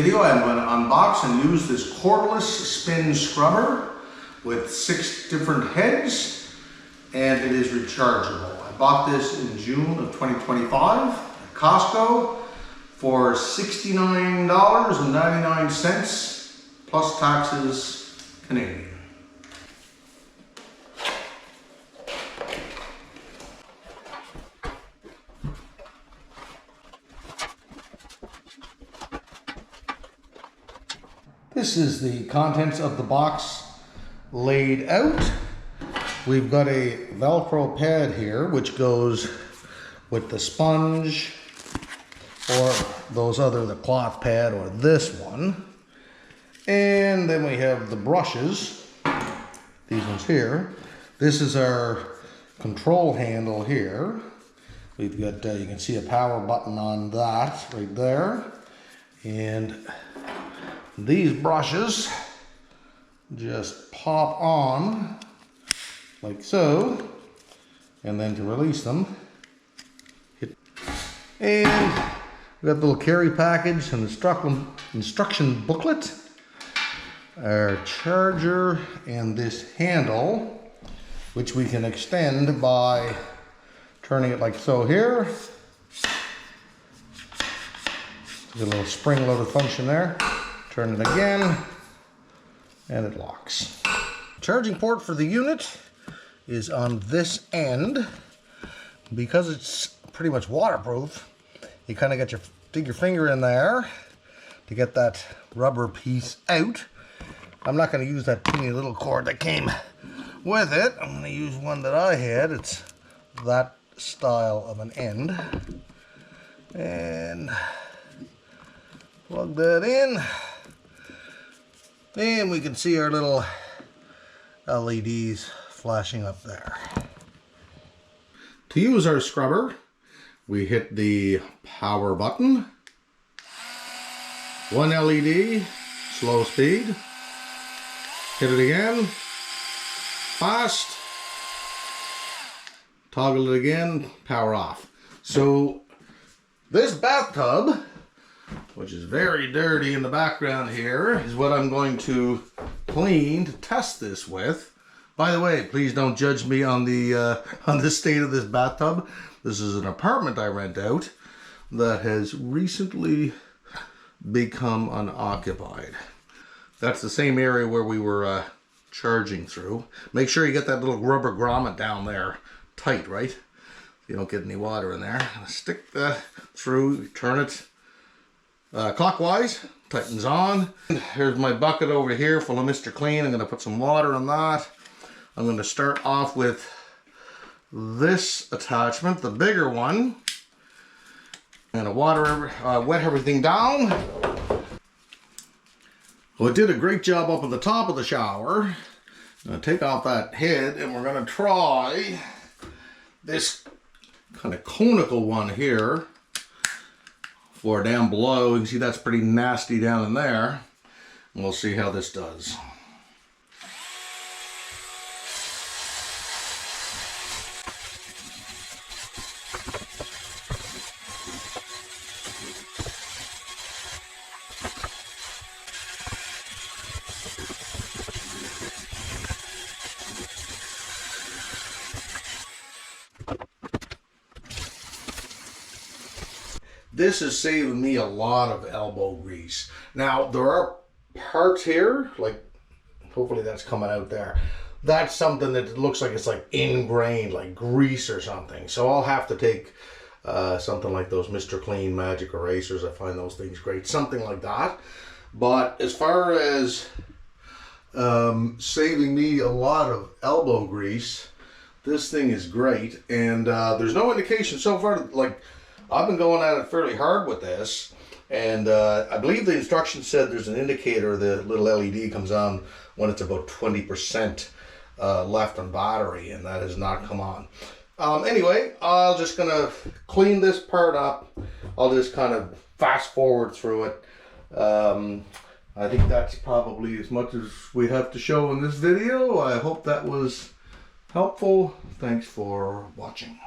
video, I'm going to unbox and use this cordless spin scrubber with 6 different heads, and it is rechargeable. I bought this in June of 2025 at Costco for $69.99 plus taxes Canadian. This is the contents of the box laid out. We've got a Velcro pad here, which goes with the sponge, or the cloth pad, or this one. And then we have the brushes, these ones here. This is our control handle here. We've got, you can see a power button on that right there. And these brushes just pop on like so, and then to release them, and we got the little carry package and instruction booklet, our charger, and this handle, which we can extend by turning it like so here. There's a little spring-loaded function there. Turn it again, and it locks. Charging port for the unit is on this end. Because it's pretty much waterproof, you kind of dig your finger in there to get that rubber piece out. I'm not going to use that teeny little cord that came with it. I'm going to use one that I had. It's that style of an end. And plug that in. And we can see our little LEDs flashing up there. To use our scrubber, we hit the power button. 1 LED, slow speed. Hit it again, fast. Toggle it again, power off. So this bathtub, which is very dirty in the background here, is what I'm going to clean to test this with. By the way, please don't judge me on the state of this bathtub. This is an apartment I rent out that has recently become unoccupied. That's the same area where we were charging through. Make sure you get that little rubber grommet down there tight, right? You don't get any water in there. Stick that through, turn it clockwise, tightens on. Here's my bucket over here full of Mr. Clean. I'm going to put some water in that. I'm going to start off with this attachment, the bigger one. I'm going to wet everything down. Well, it did a great job up at the top of the shower. I'm going to take off that head, and we're going to try this kind of conical one here. For down below, you can see that's pretty nasty down in there. And we'll see how this does. This is saving me a lot of elbow grease. Now, there are parts here, like, hopefully that's coming out there. That's something that looks like it's like ingrained, like grease or something. So I'll have to take something like those Mr. Clean magic erasers. I find those things great. Something like that. But as far as saving me a lot of elbow grease, this thing is great. And there's no indication so far, like, I've been going at it fairly hard with this, and I believe the instructions said there's an indicator, the little LED comes on when it's about 20% left on battery, and that has not come on. Anyway, I'm just going to clean this part up. I'll just kind of fast forward through it. I think that's probably as much as we have to show in this video. I hope that was helpful. Thanks for watching.